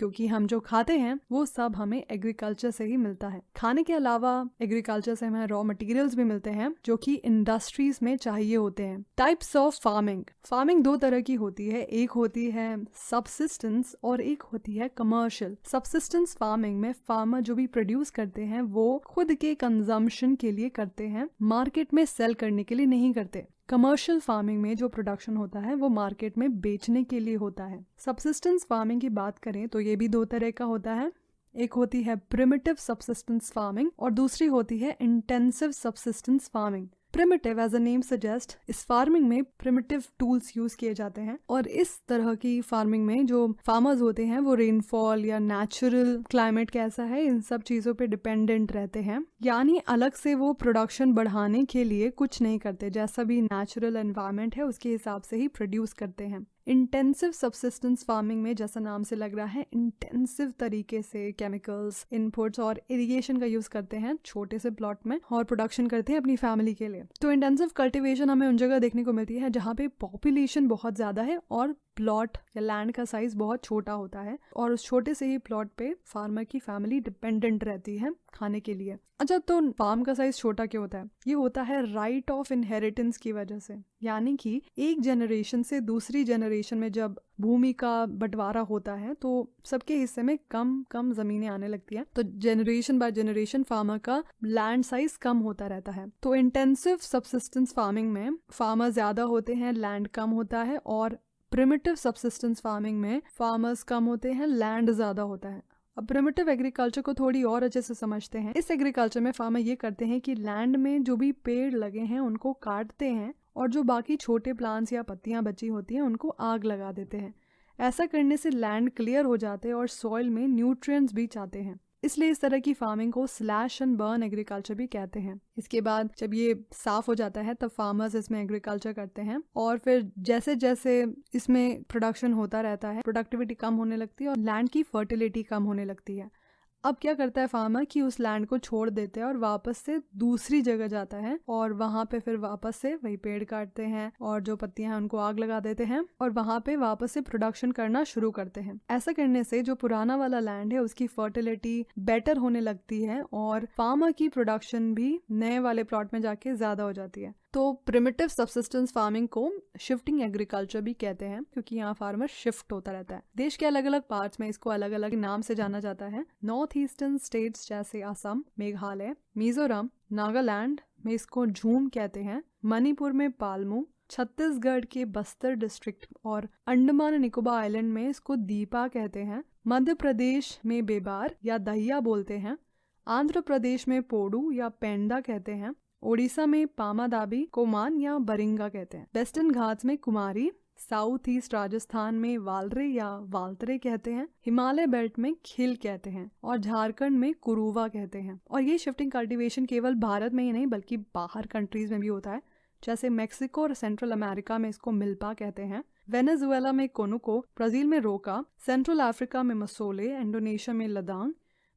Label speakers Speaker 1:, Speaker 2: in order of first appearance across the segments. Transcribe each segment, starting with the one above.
Speaker 1: क्योंकि हम जो खाते हैं वो सब हमें एग्रीकल्चर से ही मिलता है। खाने के अलावा एग्रीकल्चर से हमें रॉ मटेरियल्स भी मिलते हैं जो कि इंडस्ट्रीज में चाहिए होते हैं। Types of farming. फार्मिंग दो तरह की होती है, एक होती है सबसिस्टेंस और एक होती है कमर्शियल। सबसिस्टेंस फार्मिंग में फार्मर जो भी प्रोड्यूस करते हैं वो खुद के कंजम्पशन के लिए करते हैं, मार्केट में सेल करने के लिए नहीं करते। कमर्शियल फार्मिंग में जो प्रोडक्शन होता है वो मार्केट में बेचने के लिए होता है। सबसिस्टेंस फार्मिंग की बात करें तो ये भी दो तरह का होता है, एक होती है प्रिमिटिव सबसिस्टेंस फार्मिंग और दूसरी होती है intensive subsistence farming. Primitive as a name suggest, इस फार्मिंग में प्रिमिटिव टूल्स यूज किए जाते हैं और इस तरह की फार्मिंग में जो फार्मर्स होते हैं वो रेनफॉल या नेचुरल क्लाइमेट कैसा है इन सब चीजों पे डिपेंडेंट रहते हैं, यानी अलग से वो प्रोडक्शन बढ़ाने के लिए कुछ नहीं करते, जैसा भी नेचुरल एनवायरनमेंट है उसके हिसाब से ही प्रोड्यूस करते हैं। इंटेंसिव सबसिस्टेंस फार्मिंग में जैसा नाम से लग रहा है इंटेंसिव तरीके से केमिकल्स, इनपुट्स और इरिगेशन का यूज करते हैं छोटे से प्लॉट में और प्रोडक्शन करते हैं अपनी फैमिली के लिए। तो इंटेंसिव कल्टीवेशन हमें उन जगह देखने को मिलती है जहाँ पे पॉपुलेशन बहुत ज्यादा है और प्लॉट या लैंड का साइज बहुत छोटा होता है और उस छोटे से ही प्लॉट पे फार्मर की फैमिली डिपेंडेंट रहती है खाने के लिए। अच्छा, तो फार्म का साइज छोटा क्यों होता है? ये होता है राइट ऑफ इनहेरिटेंस की वजह से, यानी कि एक जनरेशन से दूसरी जनरेशन में जब भूमि का बंटवारा होता है तो सबके हिस्से में कम कम जमीनें आने लगती है, तो जनरेशन बाय जनरेशन फार्मर का लैंड साइज कम होता रहता है। तो इंटेंसिव सबसिस्टेंस फार्मिंग में फार्मर ज्यादा होते हैं, लैंड कम होता है, और प्रिमिटिव सबसिस्टेंस फार्मिंग में फार्मर्स कम होते हैं, लैंड ज्यादा होता है। अब प्रिमिटिव एग्रीकल्चर को थोड़ी और अच्छे से समझते हैं। इस एग्रीकल्चर में फार्मर ये करते हैं कि लैंड में जो भी पेड़ लगे हैं उनको काटते हैं और जो बाकी छोटे प्लांट्स या पत्तियां बची होती हैं उनको आग लगा देते हैं। ऐसा करने से लैंड क्लियर हो जाते हैं और सॉइल में न्यूट्रिएंट्स भी जाते हैं, इसलिए इस तरह की फार्मिंग को स्लैश एंड बर्न एग्रीकल्चर भी कहते हैं। इसके बाद जब ये साफ हो जाता है तब फार्मर्स इसमें एग्रीकल्चर करते हैं और फिर जैसे जैसे इसमें प्रोडक्शन होता रहता है प्रोडक्टिविटी कम होने लगती है और लैंड की फर्टिलिटी कम होने लगती है। अब क्या करता है फार्मर कि उस लैंड को छोड़ देते हैं और वापस से दूसरी जगह जाता है और वहां पे फिर वापस से वही पेड़ काटते हैं और जो पत्तियां हैं उनको आग लगा देते हैं और वहां पे वापस से प्रोडक्शन करना शुरू करते हैं। ऐसा करने से जो पुराना वाला लैंड है उसकी फर्टिलिटी बेटर होने लगती है और फार्मर की प्रोडक्शन भी नए वाले प्लॉट में जाके ज्यादा हो जाती है। तो प्रिमिटिव सबसिस्टेंस फार्मिंग को शिफ्टिंग एग्रीकल्चर भी कहते हैं क्योंकि यहाँ फार्मर शिफ्ट होता रहता है। देश के अलग अलग पार्ट्स में इसको अलग अलग नाम से जाना जाता है। नॉर्थ ईस्टर्न स्टेट्स जैसे असम, मेघालय, मिजोरम, नागालैंड में इसको झूम कहते हैं, मणिपुर में पालमू, छत्तीसगढ़ के बस्तर डिस्ट्रिक्ट और अंडमान निकोबार आइलैंड में इसको दीपा कहते हैं, मध्य प्रदेश में बेबार या दहिया बोलते हैं, आंध्र प्रदेश में पोडू या पेंडा कहते हैं, ओडिशा में पामादाबी, कोमान या बरिंगा कहते हैं, वेस्टर्न घाट्स में कुमारी, साउथ ईस्ट राजस्थान में वालरे या वालतरे कहते हैं, हिमालय बेल्ट में खिल कहते हैं और झारखंड में कुरुवा कहते हैं। और ये शिफ्टिंग कल्टीवेशन केवल भारत में ही नहीं बल्कि बाहर कंट्रीज में भी होता है, जैसे मेक्सिको और सेंट्रल अमेरिका में इसको मिल्पा कहते हैं, वेनेजुएला में कोनुको, ब्राजील में रोका, सेंट्रल अफ्रीका में मसोले, इंडोनेशिया में लदांग,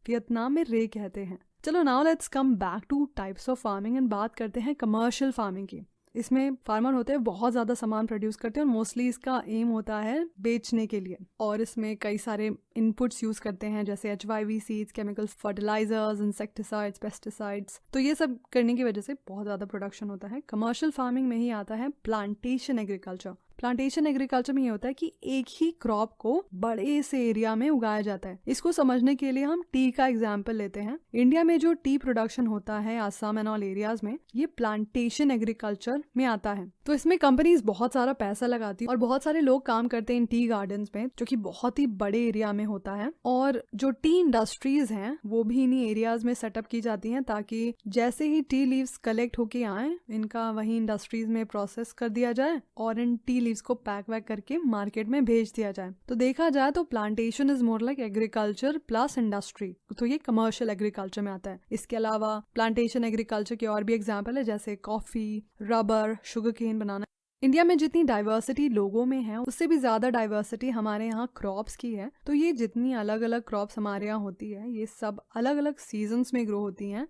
Speaker 1: वियतनाम में रे कहते हैं। चलो now let's come back two types of farming and बात करते हैं कमर्शियल फार्मिंग की। इसमें फार्मर होते हैं बहुत ज्यादा सामान प्रोड्यूस करते हैं और मोस्टली इसका एम होता है बेचने के लिए और इसमें कई सारे इनपुट्स यूज करते हैं जैसे HYV seeds, chemical fertilisers, insecticides, pesticides. तो ये सब करने की वजह से बहुत ज्यादा प्रोडक्शन होता है। कमर्शियल फार्मिंग में ही आता है प्लांटेशन एग्रीकल्चर। प्लांटेशन एग्रीकल्चर में ये होता है कि एक ही क्रॉप को बड़े से एरिया में उगाया जाता है। इसको समझने के लिए हम टी का एग्जाम्पल लेते हैं। इंडिया में जो टी प्रोडक्शन होता है आसाम एंड ऑल एरियाज में, ये प्लांटेशन एग्रीकल्चर में आता है। तो इसमें कंपनीज बहुत सारा पैसा लगाती है और बहुत सारे लोग काम करते हैं इन टी गार्डन्स में जो कि बहुत ही बड़े एरिया में होता है। और जो टी इंडस्ट्रीज हैं वो भी इन्हीं एरियाज में सेटअप की जाती हैं ताकि जैसे ही टी लीव्स कलेक्ट होके आए इनका वही इंडस्ट्रीज में प्रोसेस कर दिया जाए और इन टी लीव्स को पैक वैक करके मार्केट में भेज दिया जाए। तो देखा जाए तो plantation is more like agriculture plus industry, तो ये कमर्शियल एग्रीकल्चर में आता है। इसके अलावा प्लांटेशन एग्रीकल्चर के और भी एग्जाम्पल है जैसे कॉफी, रबर, शुगर केन बनाना। इंडिया में जितनी डाइवर्सिटी लोगों में है उससे भी ज्यादा डाइवर्सिटी हमारे यहाँ क्रॉप्स की है। तो ये जितनी अलग अलग क्रॉप्स हमारे यहाँ होती है ये सब अलग अलग सीजन्स में ग्रो होती हैं।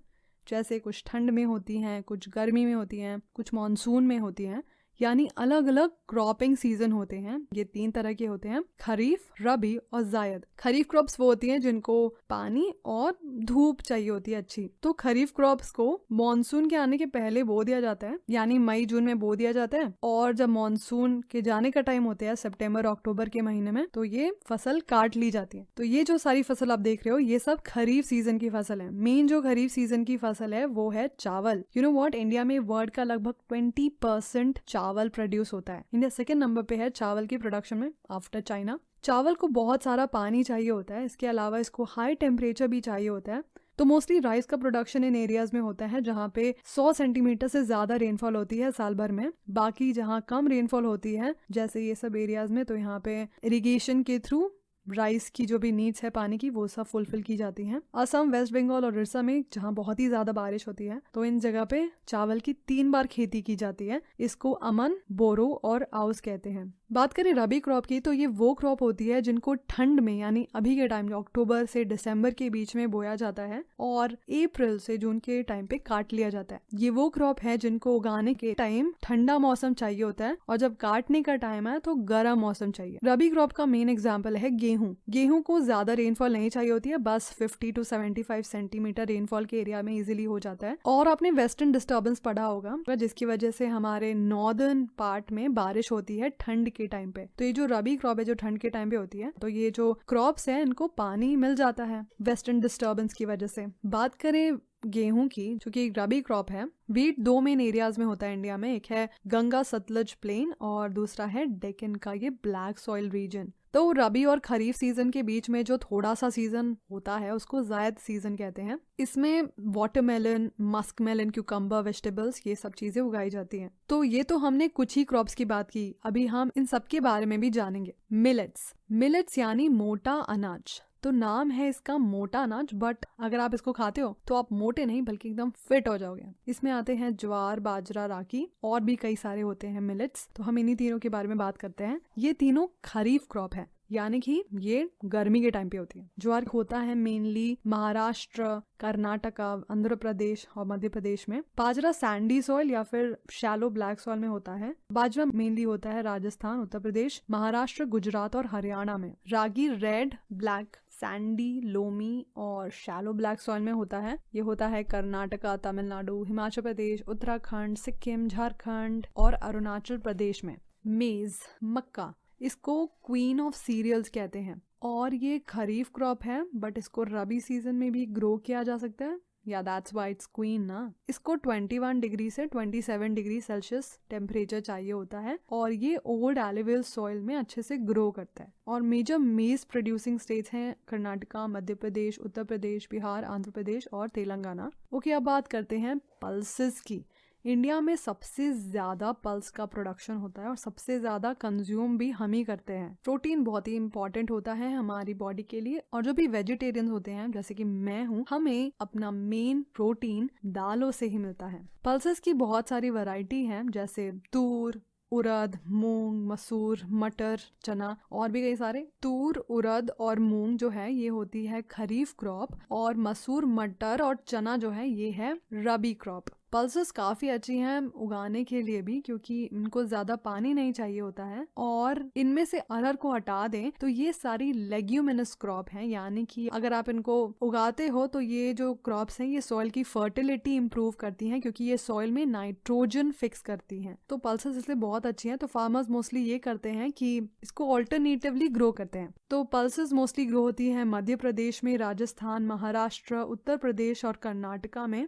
Speaker 1: जैसे कुछ ठंड में होती हैं, कुछ गर्मी में होती हैं, कुछ मानसून में होती हैं, यानी अलग अलग क्रॉपिंग सीजन होते हैं। ये 3 तरह के होते हैं, खरीफ, रबी और जायद। खरीफ क्रॉप्स वो होती हैं जिनको पानी और धूप चाहिए होती है अच्छी। तो खरीफ क्रॉप्स को मॉनसून के आने के पहले बो दिया जाता है, यानी मई जून में बो दिया जाता है, और जब मॉनसून के जाने का टाइम होता है सितंबर अक्टूबर के महीने में, तो ये फसल काट ली जाती है। तो ये जो सारी फसल आप देख रहे हो ये सब खरीफ सीजन की फसल है। मेन जो खरीफ सीजन की फसल है वो है चावल। यू नो व्हाट, इंडिया में वर्ल्ड का लगभग 20% चावल प्रोड्यूस होता है। इंडिया सेकंड नंबर पे है चावल की प्रोडक्शन में आफ्टर चाइना। चावल को बहुत सारा पानी चाहिए होता है, इसके अलावा इसको हाई टेम्परेचर भी चाहिए होता है। तो मोस्टली राइस का प्रोडक्शन इन एरियाज में होता है जहाँ पे 100 सेंटीमीटर से ज्यादा रेनफॉल होती है साल भर में। बाकी जहाँ कम रेनफॉल होती है जैसे ये सब एरियाज में, तो यहाँ पे इरिगेशन के थ्रू राइस की जो भी नीड्स है पानी की वो सब फुलफिल की जाती हैं। असम, वेस्ट बंगाल और उड़ीसा में जहाँ बहुत ही ज्यादा बारिश होती है, तो इन जगह पे चावल की 3 बार खेती की जाती है। इसको अमन, बोरो और आउस कहते हैं। बात करें रबी क्रॉप की, तो ये वो क्रॉप होती है जिनको ठंड में यानी अभी के टाइम अक्टूबर से दिसंबर के बीच में बोया जाता है और अप्रैल से जून के टाइम पे काट लिया जाता है। ये वो क्रॉप है जिनको उगाने के टाइम ठंडा मौसम चाहिए होता है और जब काटने का टाइम है तो गर्म मौसम चाहिए। रबी क्रॉप का मेन एग्जाम्पल है गेहूं। गेहूं को ज्यादा रेनफॉल नहीं चाहिए होती है, बस 50 to 75 सेंटीमीटर रेनफॉल के एरिया में इजिली हो जाता है। और आपने वेस्टर्न डिस्टर्बेंस पढ़ा होगा जिसकी वजह से हमारे नॉर्दर्न पार्ट में बारिश होती है ठंड के टाइम पे। तो ये जो रबी क्रॉप है जो ठंड के टाइम पे होती है, तो ये जो क्रॉप्स है इनको पानी मिल जाता है वेस्टर्न डिस्टर्बेंस की वजह से। बात करें गेहूं की, जो कि एक रबी क्रॉप है, वीट 2 मेन एरियाज में होता है इंडिया में। एक है गंगा सतलज प्लेन और दूसरा है डेक्कन का ये ब्लैक सॉइल रीजन। तो रबी और खरीफ सीजन के बीच में जो थोड़ा सा सीजन होता है उसको जायद सीजन कहते हैं। इसमें वाटरमेलन, मस्कमेलन, क्यूकम्बर, वेजिटेबल्स ये सब चीजें उगाई जाती हैं। तो ये तो हमने कुछ ही क्रॉप्स की बात की, अभी हम इन सब के बारे में भी जानेंगे। मिलेट्स, मिलेट्स यानी मोटा अनाज। तो नाम है इसका मोटा अनाज, बट अगर आप इसको खाते हो तो आप मोटे नहीं बल्कि एकदम फिट हो जाओगे। इसमें आते हैं ज्वार, बाजरा, रागी और भी कई सारे होते हैं मिलेट्स। तो हम इन्हीं तीनों के बारे में बात करते हैं। ये तीनों खरीफ क्रॉप है, यानी कि ये गर्मी के टाइम पे होती है। ज्वार होता है मेनली महाराष्ट्र, कर्नाटका, आंध्र प्रदेश और मध्य प्रदेश में। बाजरा सैंडी सॉइल या फिर शैलो ब्लैक सॉइल में होता है। बाजरा मेनली होता है राजस्थान, उत्तर प्रदेश, महाराष्ट्र, गुजरात और हरियाणा में। रागी रेड, ब्लैक, सैंडी, लोमी और शैलो ब्लैक सॉइल में होता है। ये होता है कर्नाटका, तमिलनाडु, हिमाचल प्रदेश, उत्तराखंड, सिक्किम, झारखंड और अरुणाचल प्रदेश में। मेज, मक्का, इसको क्वीन ऑफ सीरियल्स कहते हैं और ये खरीफ क्रॉप है, बट इसको रबी सीजन में भी ग्रो किया जा सकता है। या दैट्स व्हाई इट्स क्वीन ना। इसको 21 डिग्री से 27 डिग्री सेल्सियस टेम्परेचर चाहिए होता है और ये ओल्ड एलिवियल सॉइल में अच्छे से ग्रो करता है। और मेजर मेज प्रोड्यूसिंग स्टेट्स हैं कर्नाटका, मध्य प्रदेश, उत्तर प्रदेश, बिहार, आंध्र प्रदेश और तेलंगाना। ओके, अब बात करते हैं पल्सेस की। इंडिया में सबसे ज्यादा पल्स का प्रोडक्शन होता है और सबसे ज्यादा कंज्यूम भी हम ही करते हैं। प्रोटीन बहुत ही इंपॉर्टेंट होता है हमारी बॉडी के लिए और जो भी वेजिटेरियन होते हैं जैसे कि मैं हूँ, हमें अपना मेन प्रोटीन दालों से ही मिलता है। पल्सेस की बहुत सारी वैरायटी हैं जैसे तूर, उड़द, मूंग, मसूर, मटर, चना और भी कई सारे। तूर, उड़द और मूंग जो है ये होती है खरीफ क्रॉप और मसूर, मटर और चना जो है ये है रबी क्रॉप। पल्सेस काफी अच्छी हैं उगाने के लिए भी क्योंकि इनको ज्यादा पानी नहीं चाहिए होता है और इनमें से अरहर को हटा दें तो ये सारी लेग्यूमिनस क्रॉप हैं, यानी कि अगर आप इनको उगाते हो तो ये जो क्रॉप्स हैं ये सॉइल की फर्टिलिटी इंप्रूव करती हैं क्योंकि ये सॉइल में नाइट्रोजन फिक्स करती हैं। तो पल्सेस इसलिए बहुत अच्छी हैं। तो फार्मर्स मोस्टली ये करते हैं कि इसको ऑल्टरनेटिवली ग्रो करते हैं। तो पल्सेस मोस्टली ग्रो होती है मध्य प्रदेश में, राजस्थान, महाराष्ट्र, उत्तर प्रदेश और कर्नाटका में।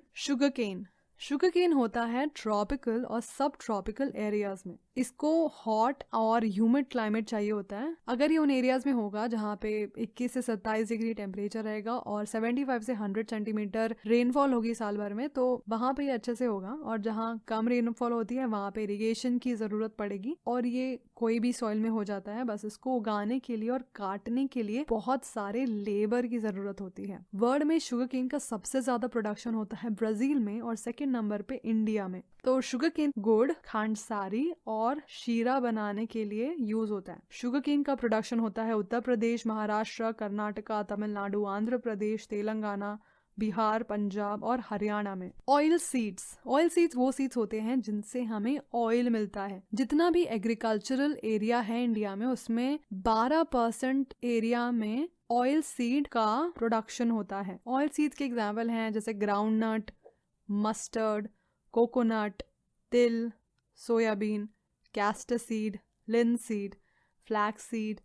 Speaker 1: शुगर केन होता है ट्रॉपिकल और सब ट्रॉपिकल एरियाज में। इसको हॉट और ह्यूमिड क्लाइमेट चाहिए होता है। अगर ये उन एरियाज में होगा जहाँ पे 21 से 27 डिग्री टेम्परेचर रहेगा और 75 से 100 सेंटीमीटर रेनफॉल होगी साल भर में, तो वहाँ पे ये अच्छे से होगा। और जहाँ कम रेनफॉल होती है वहाँ पे इरिगेशन की जरूरत पड़ेगी और ये कोई भी सॉइल में हो जाता है। बस इसको उगाने के लिए और काटने के लिए बहुत सारे लेबर की जरूरत होती है। वर्ल्ड में शुगर केन का सबसे ज्यादा प्रोडक्शन होता है ब्राजील में और सेकेंड नंबर पे इंडिया में। तो शुगर केन गुड़, खांडसारी और शीरा बनाने के लिए यूज होता है। शुगर केन का प्रोडक्शन होता है उत्तर प्रदेश, महाराष्ट्र, कर्नाटका, तमिलनाडु, आंध्र प्रदेश, तेलंगाना, बिहार, पंजाब और हरियाणा में। ऑयल सीड्स वो सीड्स होते हैं जिनसे हमें ऑयल मिलता है। जितना भी एग्रीकल्चरल एरिया है इंडिया में, उसमें 12% एरिया में ऑयल सीड का प्रोडक्शन होता है। ऑयल सीड्स के एग्जाम्पल हैं जैसे ग्राउंडनट, मस्टर्ड, कोकोनट, तिल, soybean, castor seed, linseed, flax seed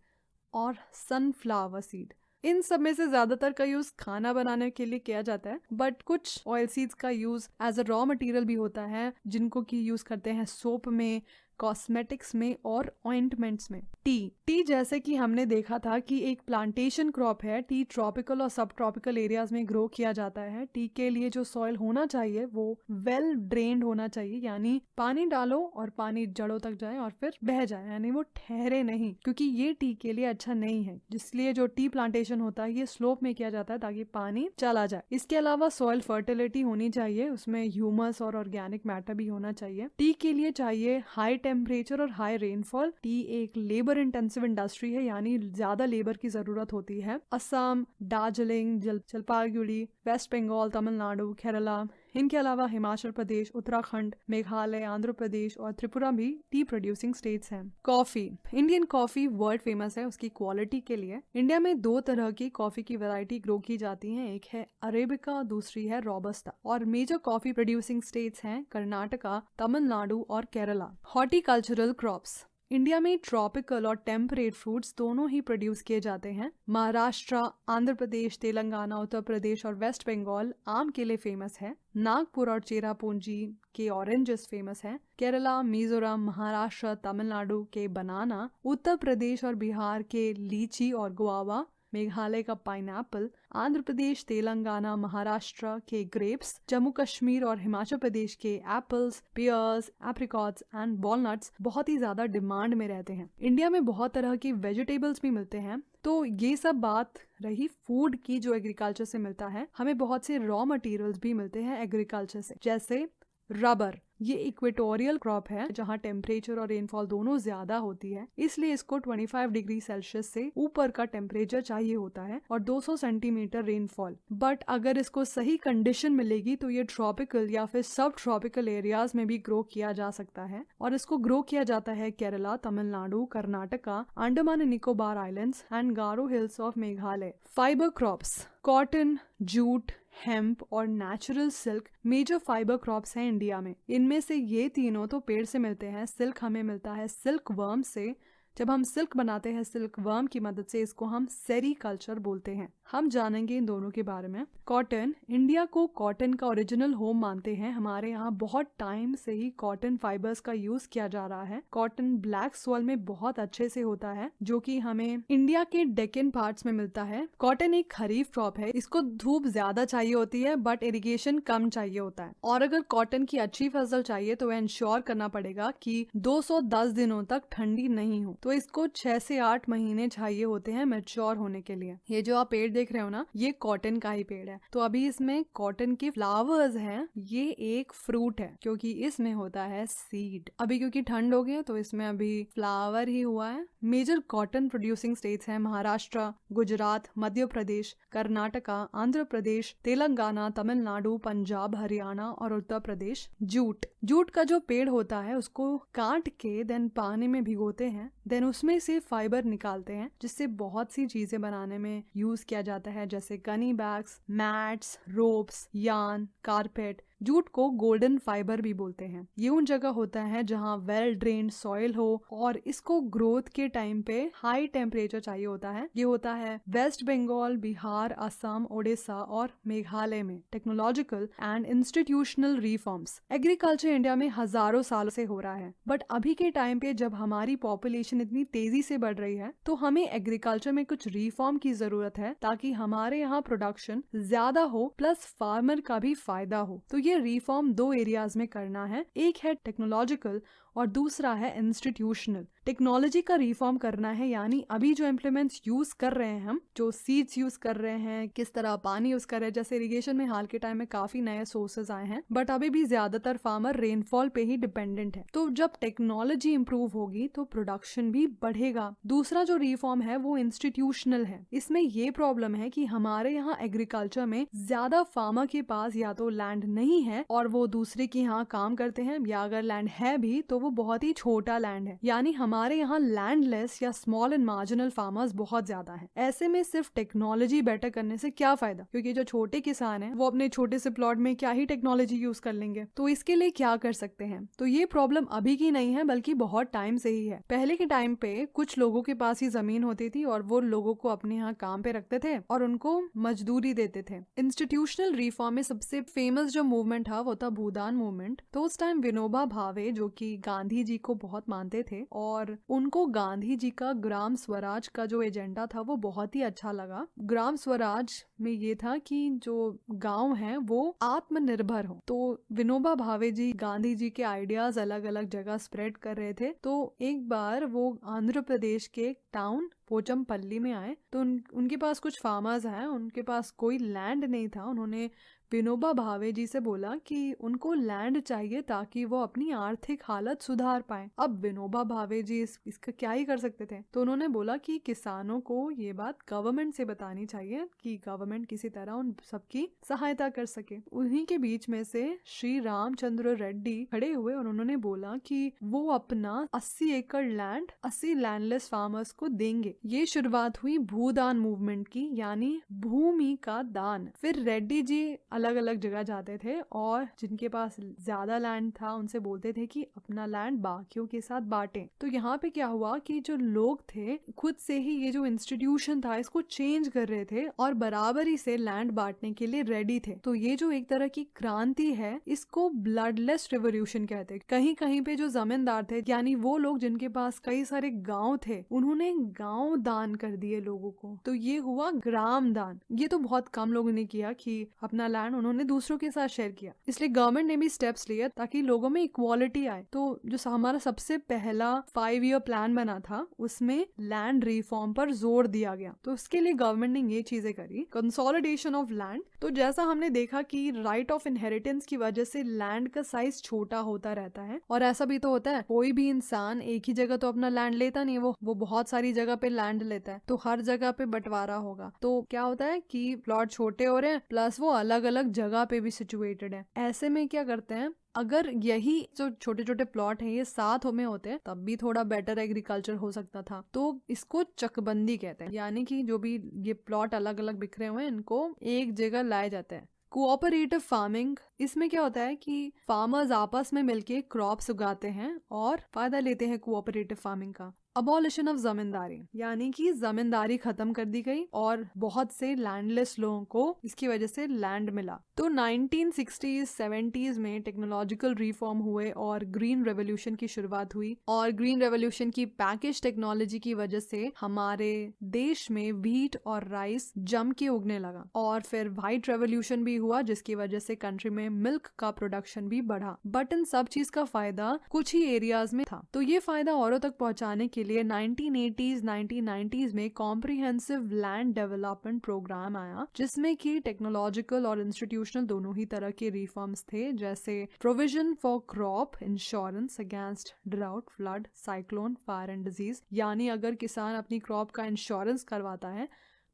Speaker 1: और सनफ्लावर सीड। इन सब में से ज्यादातर का यूज खाना बनाने के लिए किया जाता है, बट कुछ ऑयल सीड्स का use as a raw material भी होता है, जिनको की यूज करते हैं सोप में, कॉस्मेटिक्स में और ऑइंटमेंट्स में। टी जैसे कि हमने देखा था कि एक प्लांटेशन क्रॉप है। टी ट्रॉपिकल और सब ट्रॉपिकल एरियाज में ग्रो किया जाता है। टी के लिए जो सॉइल होना चाहिए वो वेल ड्रेन्ड होना चाहिए, यानी पानी डालो और पानी जड़ों तक जाए और फिर बह जाए, यानी वो ठहरे नहीं, क्योंकि ये टी के लिए अच्छा नहीं है। जिसलिए जो टी प्लांटेशन होता है ये स्लोप में किया जाता है ताकि पानी चला जाए। इसके अलावा सॉइल फर्टिलिटी होनी चाहिए, उसमें ह्यूमस और ऑर्गेनिक मैटर भी होना चाहिए। टी के लिए चाहिए हाई टेम्परेचर और हाई रेनफॉल। टी एक लेबर इंटेंसिव इंडस्ट्री है, यानी ज्यादा लेबर की जरूरत होती है। असम, दार्जिलिंग, जलपाईगुड़ी, वेस्ट बंगाल, तमिलनाडु, केरला, इनके अलावा हिमाचल प्रदेश, उत्तराखंड, मेघालय, आंध्र प्रदेश और त्रिपुरा भी टी प्रोड्यूसिंग स्टेट्स हैं। Coffee, Indian coffee world famous है उसकी क्वालिटी के लिए। इंडिया में 2 तरह की कॉफी की वैरायटी ग्रो की जाती हैं, एक है अरेबिका, दूसरी है रोबस्टा। और मेजर कॉफी प्रोड्यूसिंग स्टेट्स हैं कर्नाटका, तमिलनाडु और केरला। हॉर्टिकल्चरल क्रॉप्स, इंडिया में ट्रॉपिकल और टेम्परेट फ्रूट्स दोनों ही प्रोड्यूस किए जाते हैं। महाराष्ट्र, आंध्र प्रदेश, तेलंगाना, उत्तर प्रदेश और वेस्ट बंगाल आम के लिए फेमस है। नागपुर और चेरापूंजी के ऑरेंजेस फेमस हैं। केरला, मिजोरम, महाराष्ट्र, तमिलनाडु के बनाना, उत्तर प्रदेश और बिहार के लीची और गुआवा, मेघालय का पाइनएप्पल, आंध्र प्रदेश, तेलंगाना, महाराष्ट्र के ग्रेप्स, जम्मू कश्मीर और हिमाचल प्रदेश के apples, pears, apricots and walnuts बहुत ही ज्यादा डिमांड में रहते हैं। इंडिया में बहुत तरह के वेजिटेबल्स भी मिलते हैं। तो ये सब बात रही फूड की जो एग्रीकल्चर से मिलता है। हमें बहुत से रॉ मटेरियल्स भी मिलते हैं एग्रीकल्चर से, जैसे रबर। ये इक्वेटोरियल क्रॉप है जहाँ टेम्परेचर और रेनफॉल दोनों ज्यादा होती है, इसलिए इसको 25 डिग्री सेल्सियस से ऊपर का टेम्परेचर चाहिए होता है और 200 सेंटीमीटर रेनफॉल। बट अगर इसको सही कंडीशन मिलेगी तो ये ट्रॉपिकल या फिर सब ट्रॉपिकल एरियाज में भी ग्रो किया जा सकता है। और इसको ग्रो किया जाता है Kerala, Tamil Nadu, Karnataka, Andaman and Nicobar islands and Garo hills of Meghalaya. Fibre crops, cotton, jute, hemp और natural silk major fibre crops हैं इंडिया में। इनमें से ये तीनों तो पेड़ से मिलते हैं। सिल्क हमें मिलता है सिल्क वर्म से। जब हम सिल्क बनाते हैं सिल्क वर्म की मदद से, इसको हम सेरीकल्चर बोलते हैं। हम जानेंगे इन दोनों के बारे में। कॉटन, इंडिया को कॉटन का ओरिजिनल होम मानते हैं। हमारे यहाँ बहुत टाइम से ही कॉटन फाइबर्स का यूज किया जा रहा है। कॉटन ब्लैक सॉइल में बहुत अच्छे से होता है, जो कि हमें इंडिया के डेक्कन पार्ट्स में मिलता है। कॉटन एक खरीफ क्रॉप है, इसको धूप ज्यादा चाहिए होती है बट इरिगेशन कम चाहिए होता है। और अगर कॉटन की अच्छी फसल चाहिए तो इंश्योर करना पड़ेगा कि 210 दिनों तक ठंडी नहीं हो। तो इसको 6 से 8 महीने चाहिए होते हैं मैच्योर होने के लिए। ये जो आप पेड़ देख रहे हो ना, ये कॉटन का ही पेड़ है। तो अभी इसमें कॉटन के फ्लावर्स हैं। ये एक फ्रूट है क्योंकि इसमें होता है सीड। अभी क्योंकि ठंड हो गई है तो इसमें अभी फ्लावर ही हुआ है। मेजर कॉटन प्रोड्यूसिंग स्टेट्स हैं महाराष्ट्र, गुजरात, मध्य प्रदेश, कर्नाटका, आंध्र प्रदेश, तेलंगाना, तमिलनाडु, पंजाब, हरियाणा और उत्तर प्रदेश। जूट का जो पेड़ होता है उसको काट के देन पानी में भिगोते हैं, देन उसमें से फाइबर निकालते हैं जिससे बहुत सी चीजें बनाने में यूज किया जाता है, जैसे Ghani bags, mats, ropes, yarn, carpet. Jute को गोल्डन फाइबर भी बोलते हैं। ये उन जगह होता है जहाँ वेल ड्रेन्ड सॉइल हो और इसको ग्रोथ के टाइम पे हाई टेम्परेचर चाहिए होता है। ये होता है वेस्ट बंगाल, बिहार, असम, ओडिशा और मेघालय में। Technological and institutional reforms, agriculture India में हजारों सालों से हो रहा है, बट अभी के टाइम पे जब हमारी पॉपुलेशन इतनी तेजी से बढ़ रही है तो हमें एग्रीकल्चर में कुछ रिफॉर्म की जरूरत है ताकि हमारे यहाँ प्रोडक्शन ज्यादा हो प्लस फार्मर का भी फायदा हो। तो ये रिफॉर्म 2 एरियाज में करना है। एक है टेक्नोलॉजिकल और दूसरा है इंस्टीट्यूशनल। टेक्नोलॉजी का रिफॉर्म करना है, यानी अभी जो इम्प्लीमेंट्स यूज कर रहे हैं हम, जो सीड्स यूज कर रहे हैं, किस तरह पानी यूज कर रहे हैं, जैसे इरिगेशन में हाल के टाइम में काफी नए सोर्सेज आए हैं, बट अभी भी ज्यादातर फार्मर रेनफॉल पे ही डिपेंडेंट है। तो जब टेक्नोलॉजी इंप्रूव होगी तो प्रोडक्शन भी बढ़ेगा। दूसरा जो रिफॉर्म है वो इंस्टीट्यूशनल है। इसमें ये प्रॉब्लम है कि हमारे यहाँ एग्रीकल्चर में ज्यादा फार्मर के पास या तो लैंड नहीं है और वो दूसरे के यहाँ काम करते हैं, या अगर लैंड है भी तो वो बहुत ही छोटा लैंड है, यानी हमारे यहाँ लैंडलेस या स्मॉल एंड मार्जिनल फार्मर्स बहुत ज्यादा हैं। ऐसे में सिर्फ टेक्नोलॉजी बेटर करने से क्या फायदा, क्योंकि जो छोटे किसान हैं वो अपने छोटे से प्लॉट में क्या ही टेक्नोलॉजी यूज कर लेंगे। तो इसके लिए क्या कर सकते हैं? तो ये प्रॉब्लम अभी की नहीं है बल्कि बहुत टाइम से ही है। पहले के टाइम पे कुछ लोगों के पास ही जमीन होती थी और वो लोगों को अपने यहाँ काम पे रखते थे और उनको मजदूरी देते थे। इंस्टीट्यूशनल रिफॉर्म में सबसे फेमस जो मूवमेंट था वो था भूदान मूवमेंट। तो उस टाइम विनोबा भावे जो कि गांधी जी को बहुत मानते थे और उनको गांधी जी का ग्राम स्वराज का जो एजेंडा था वो बहुत ही अच्छा लगा। ग्राम स्वराज में ये था कि जो गांव हैं वो आत्मनिर्भर हो। तो विनोबा भावे जी गांधी जी के आइडियाज अलग अलग जगह स्प्रेड कर रहे थे। तो एक बार वो आंध्र प्रदेश के टाउन पोचमपल्ली में आए तो उनके पास कुछ फार्मर्स हैं, उनके पास कोई लैंड नहीं था। उन्होंने विनोबा भावे जी से बोला कि उनको लैंड चाहिए ताकि वो अपनी आर्थिक हालत सुधार पाए। अब विनोबा भावे जी इसका क्या ही कर सकते थे, तो उन्होंने बोला कि किसानों को ये बात गवर्नमेंट से बतानी चाहिए कि गवर्नमेंट किसी तरह उन सबकी सहायता कर सके। उन्हीं के बीच में से श्री रामचंद्र रेड्डी खड़े हुए और उन्होंने बोला कि वो अपना 80 एकड़ लैंड 80 लैंडलेस फार्मर्स को देंगे। ये शुरुआत हुई भूदान मूवमेंट की, यानी भूमि का दान। फिर रेड्डी जी अलग अलग जगह जाते थे और जिनके पास ज्यादा लैंड था उनसे बोलते थे कि अपना लैंड बाकियों के साथ बांटें। तो यहाँ पे क्या हुआ कि जो लोग थे खुद से ही ये जो इंस्टीट्यूशन था इसको चेंज कर रहे थे और बराबरी से लैंड बांटने के लिए रेडी थे। तो ये जो एक तरह की क्रांति है इसको ब्लडलेस रिवोल्यूशन कहते हैं। कहीं कहीं पे जो जमींदार थे, यानी वो लोग जिनके पास कई सारे गाँव थे, उन्होंने गाँव दान कर दिए लोगों को। तो ये हुआ ग्राम दान। ये तो बहुत कम लोगों ने किया कि अपना लैंड उन्होंने दूसरों के साथ शेयर किया। इसलिए गवर्नमेंट ने भी स्टेप्स लिए ताकि लोगों में इक्वालिटी आए। तो जो हमारा सबसे पहला 5 ईयर प्लान बना था उसमें लैंड रिफॉर्म पर जोर दिया गया। तो उसके लिए गवर्नमेंट ने ये चीजें करी, कंसोलिडेशन ऑफ लैंड। तो जैसा हमने देखा कि राइट ऑफ इनहेरिटेंस की वजह से लैंड का साइज छोटा होता रहता है और ऐसा भी तो होता है, कोई भी इंसान एक ही जगह तो अपना लैंड लेता नहीं, वो बहुत सारी जगह पे लैंड लेता है। तो हर जगह पे बंटवारा होगा तो क्या होता है कि प्लॉट छोटे हो रहे हैं प्लस वो अलग अलग जगह पे भी सिचुएटेड है। ऐसे में क्या करते हैं, अगर यही जो छोटे छोटे प्लॉट हैं ये साथ में होते तब भी थोड़ा बेटर एग्रीकल्चर हो सकता था। तो इसको चकबंदी कहते हैं, यानी कि जो भी ये प्लॉट अलग अलग बिखरे हुए हैं इनको एक जगह लाए जाते हैं। कोऑपरेटिव फार्मिंग, इसमें क्या होता है कि फार्मर्स आपस में मिलके क्रॉप्स उगाते हैं और फायदा लेते हैं कोऑपरेटिव फार्मिंग का। अबॉलिशन ऑफ जमींदारी, यानी कि जमींदारी खत्म कर दी गई और बहुत से लैंडलेस लोगों को इसकी वजह से लैंड मिला। तो 1960s 70s में टेक्नोलॉजिकल रिफॉर्म हुए और ग्रीन रेवोल्यूशन की शुरुआत हुई। और ग्रीन रेवोल्यूशन की पैकेज टेक्नोलॉजी की वजह से हमारे देश में व्हीट और राइस जम के उगने लगा। और फिर व्हाइट रेवोल्यूशन भी हुआ जिसकी वजह से कंट्री में मिल्क का प्रोडक्शन भी बढ़ा। बट इन सब चीज का फायदा कुछ ही एरियाज में था। तो ये फायदा औरों तक पहुंचाने के लिए 1980s 1990s में कॉम्प्रिहेंसिव लैंड डेवलपमेंट प्रोग्राम आया, जिसमें कि टेक्नोलॉजिकल और इंस्टीट्यूशनल दोनों ही तरह के रिफॉर्म्स थे, जैसे provision for crop insurance against drought, flood, cyclone, fire and disease. यानी अगर किसान अपनी क्रॉप का इंश्योरेंस करवाता है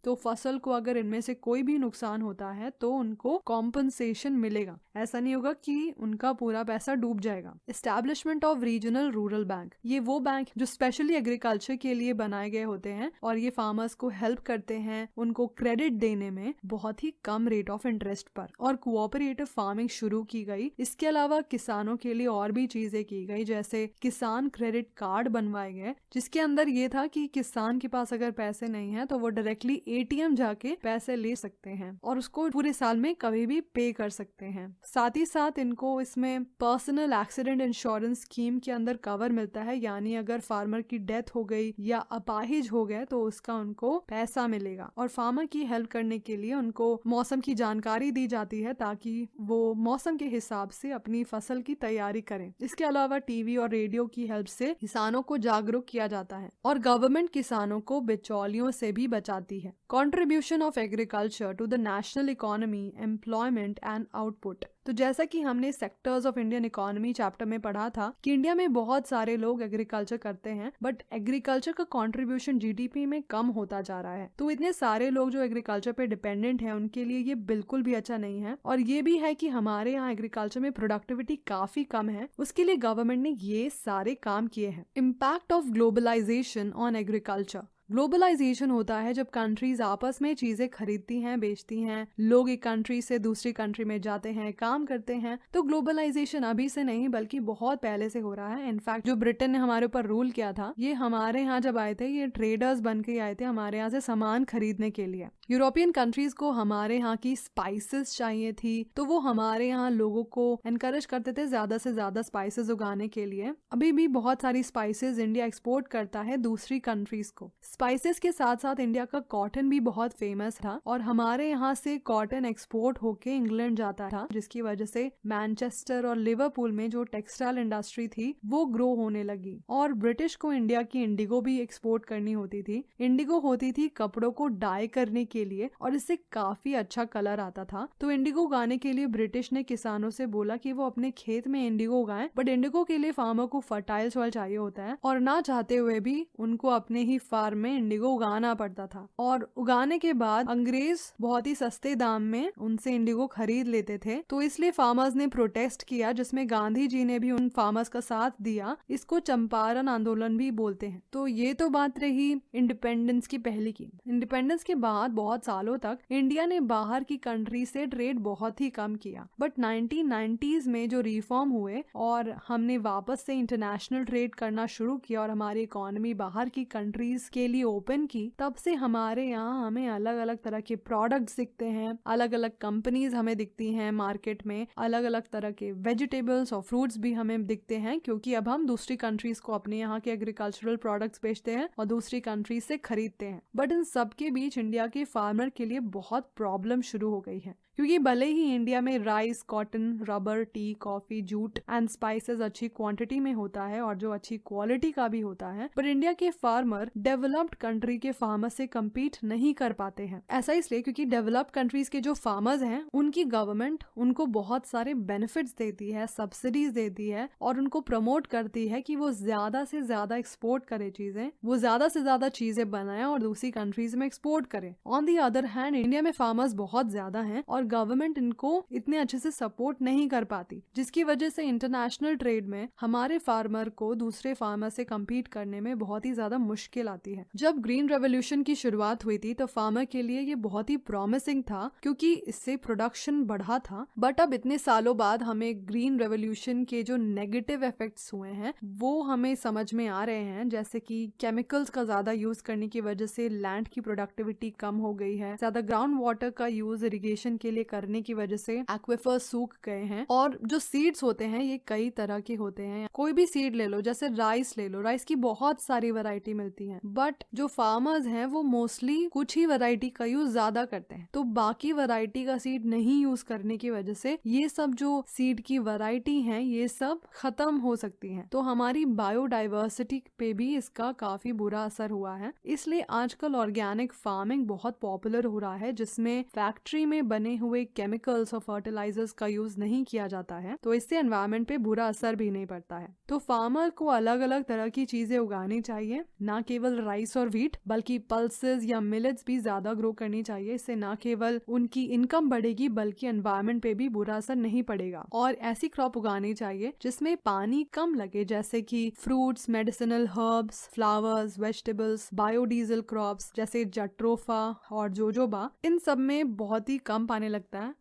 Speaker 1: तो फसल को अगर इनमें से कोई भी नुकसान होता है तो उनको कॉम्पनसेशन मिलेगा। ऐसा नहीं होगा कि उनका पूरा पैसा डूब जाएगा। Establishment of regional rural bank, ये वो बैंक जो स्पेशली एग्रीकल्चर के लिए बनाए गए होते हैं और ये फार्मर्स को हेल्प करते हैं उनको क्रेडिट देने में बहुत ही कम रेट ऑफ इंटरेस्ट पर। और कोऑपरेटिव फार्मिंग शुरू की गई। इसके अलावा किसानों के लिए और भी चीजें की गई, जैसे किसान क्रेडिट कार्ड बनवाए गए, जिसके अंदर ये था कि किसान के पास अगर पैसे नहीं है तो वो डायरेक्टली ATM जाके पैसे ले सकते हैं और उसको पूरे साल में कभी भी पे कर सकते हैं। साथ ही साथ इनको इसमें पर्सनल एक्सीडेंट इंश्योरेंस स्कीम के अंदर कवर मिलता है, यानी अगर फार्मर की डेथ हो गई या अपाहिज हो गए तो उसका उनको पैसा मिलेगा। और फार्मर की हेल्प करने के लिए उनको मौसम की जानकारी दी जाती है ताकि वो मौसम के हिसाब से अपनी फसल की तैयारी करें। इसके अलावा टीवी और रेडियो की हेल्प से किसानों को जागरूक किया जाता है और गवर्नमेंट किसानों को बिचौलियों से भी बचाती है। Contribution of agriculture to the national economy, employment and output. तो जैसा कि हमने sectors of Indian economy chapter में पढ़ा था कि इंडिया में बहुत सारे लोग एग्रीकल्चर करते हैं, बट एग्रीकल्चर का कंट्रीब्यूशन जीडीपी में कम होता जा रहा है। तो इतने सारे लोग जो एग्रीकल्चर पे डिपेंडेंट हैं उनके लिए ये बिल्कुल भी अच्छा नहीं है। और ये भी है कि हमारे यहाँ एग्रीकल्चर में प्रोडक्टिविटी काफी कम है, उसके लिए गवर्नमेंट ने ये सारे काम किए हैं। Impact of globalisation on agriculture. Globalisation होता है जब कंट्रीज आपस में चीजें खरीदती हैं, बेचती हैं, लोग एक कंट्री से दूसरी कंट्री में जाते हैं, काम करते हैं। तो ग्लोबलाइजेशन अभी से नहीं बल्कि बहुत पहले से हो रहा है। इनफैक्ट जो ब्रिटेन ने हमारे ऊपर रूल किया था, ये हमारे यहाँ जब आए थे, ये ट्रेडर्स बन के आए थे हमारे यहाँ से सामान खरीदने के लिए। यूरोपियन कंट्रीज को हमारे यहाँ की स्पाइसेस चाहिए थी, तो वो हमारे यहाँ लोगों को एनकरेज करते थे ज्यादा से ज्यादा स्पाइसेस उगाने के लिए। अभी भी बहुत सारी स्पाइसेस इंडिया एक्सपोर्ट करता है दूसरी कंट्रीज को। स्पाइसेस के साथ साथ इंडिया का कॉटन भी बहुत फेमस था और हमारे यहाँ से कॉटन एक्सपोर्ट होके इंग्लैंड जाता था, जिसकी वजह से मैनचेस्टर और लिवरपूल में जो टेक्सटाइल इंडस्ट्री थी वो ग्रो होने लगी। और ब्रिटिश को इंडिया की इंडिगो भी एक्सपोर्ट करनी होती थी। इंडिगो होती थी कपड़ों को डाई करने के लिए और इससे काफी अच्छा कलर आता था। तो इंडिगो उगाने के लिए ब्रिटिश ने किसानों से बोला कि वो अपने खेत में इंडिगो उगाएं, बट इंडिगो के लिए फार्मर को फर्टाइल सॉइल चाहिए होता है और ना चाहते हुए भी उनको अपने ही फार्म में इंडिगो उगाना पड़ता था। और उगाने के बाद अंग्रेज बहुत ही सस्ते दाम में उनसे इंडिगो खरीद लेते थे। तो इसलिए फार्मर्स ने प्रोटेस्ट किया, जिसमें गांधी जी ने भी उन फार्मर्स का साथ दिया। इसको चंपारण आंदोलन भी बोलते हैं। तो ये तो बात रही इंडिपेंडेंस की पहली की। इंडिपेंडेंस के बाद बहुत सालों तक इंडिया ने बाहर की कंट्री से ट्रेड बहुत ही कम किया, बट 1990s में जो रिफॉर्म हुए और हमने वापस से इंटरनेशनल ट्रेड करना शुरू किया और हमारी इकोनॉमी बाहर की कंट्रीज के लिए ओपन की, तब से हमारे यहाँ हमें अलग अलग तरह के प्रोडक्ट्स दिखते हैं, अलग अलग कंपनीज हमें दिखती हैं मार्केट में, अलग अलग तरह के वेजिटेबल्स और फ्रूट्स भी हमें दिखते हैं, क्योंकि अब हम दूसरी कंट्रीज को अपने यहाँ के एग्रीकल्चरल प्रोडक्ट्स बेचते हैं और दूसरी कंट्रीज से खरीदते हैं। बट इन सब के बीच इंडिया के फार्मर के लिए बहुत प्रॉब्लम शुरू हो गई है, क्योंकि भले ही इंडिया में rice, cotton, rubber, T, coffee, jute and spices अच्छी क्वांटिटी में होता है और जो अच्छी क्वालिटी का भी होता है, पर इंडिया के फार्मर डेवलप्ड कंट्री के फार्मर से कम्पीट नहीं कर पाते हैं। ऐसा इसलिए क्योंकि डेवलप्ड कंट्रीज के जो फार्मर्स हैं उनकी गवर्नमेंट उनको बहुत सारे बेनिफिट्स देती है, सब्सिडीज देती है और उनको प्रमोट करती है कि वो ज्यादा से ज्यादा एक्सपोर्ट करे चीजें, वो ज्यादा से ज्यादा चीजें बनाए और दूसरी कंट्रीज में एक्सपोर्ट करे। On the other hand India में फार्मर्स बहुत ज्यादा हैं और गवर्नमेंट इनको इतने अच्छे से सपोर्ट नहीं कर पाती, जिसकी वजह से इंटरनेशनल ट्रेड में हमारे फार्मर को दूसरे फार्मर से कम्पीट करने में बहुत ही ज्यादा मुश्किल आती है। जब ग्रीन रेवोल्यूशन की शुरुआत हुई थी तो फार्मर के लिए ये बहुत ही प्रॉमिसिंग था, क्योंकि इससे प्रोडक्शन बढ़ा था। बट अब इतने सालों बाद हमें ग्रीन रेवोल्यूशन के जो नेगेटिव इफेक्ट्स हुए हैं वो हमें समझ में आ रहे हैं, जैसे कि केमिकल्स का ज्यादा यूज करने की वजह से लैंड की प्रोडक्टिविटी कम हो गई है, ज्यादा ग्राउंड वाटर का यूज इरिगेशन के लिए करने की वजह से एक्विफर्स सूख गए हैं। और जो सीड्स होते हैं ये कई तरह के होते हैं, कोई भी सीड ले लो, जैसे राइस ले लो, राइस की बहुत सारी वैरायटी मिलती है, बट जो फार्मर्स हैं वो मोस्टली कुछ ही वैरायटी का यूज ज्यादा करते हैं, तो बाकी वैरायटी का सीड नहीं यूज करने की वजह से ये सब जो सीड की वैरायटी है ये सब खत्म हो सकती है। तो हमारी बायोडाइवर्सिटी पे भी इसका काफी बुरा असर हुआ है। इसलिए आजकल ऑर्गेनिक फार्मिंग बहुत पॉपुलर हो रहा है, जिसमें फैक्ट्री में बने हुए केमिकल्स और फर्टिलाइजर्स का यूज नहीं किया जाता है, तो इससे एनवायरनमेंट पे बुरा असर भी नहीं पड़ता है। तो फार्मर को अलग अलग तरह की चीजें उगानी चाहिए, ना केवल राइस और व्हीट बल्कि पल्सेस या मिलेट्स भी ज्यादा ग्रो करनी चाहिए। इससे ना केवल उनकी इनकम बढ़ेगी बल्कि एनवायरनमेंट पे भी बुरा असर नहीं पड़ेगा। और ऐसी क्रॉप उगानी चाहिए जिसमें पानी कम लगे, जैसे कि fruits, medicinal herbs, flowers, vegetables, biodiesel crops जैसे जट्रोफा और जोजोबा, इन सब में बहुत ही कम पानी लगता है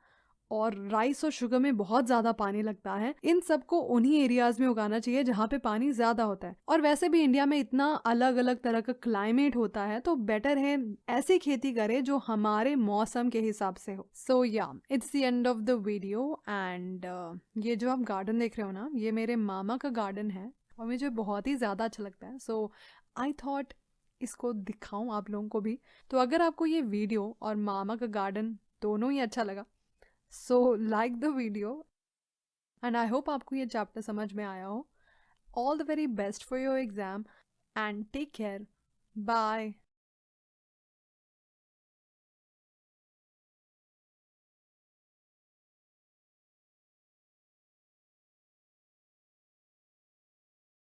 Speaker 1: और राइस और शुगर में बहुत ज्यादा पानी लगता है। इन सबको उन्हीं एरियाज में उगाना चाहिए जहाँ पे पानी ज्यादा होता है। और वैसे भी इंडिया में इतना अलग अलग तरह का क्लाइमेट होता है, तो बेटर है ऐसी खेती करे जो हमारे मौसम के हिसाब से हो। सो या it's the end of the video. And ये जो आप गार्डन देख रहे हो ना, ये मेरे मामा का गार्डन है और मुझे बहुत ही ज्यादा अच्छा लगता है। सो आई थॉट इसको दिखाऊं आप लोगों को भी। तो अगर आपको ये वीडियो और मामा का गार्डन दोनों ही अच्छा लगा, so like the video. And I hope आपको ये चैप्टर समझ में आया हो। All the very best for your exam and take care. Bye.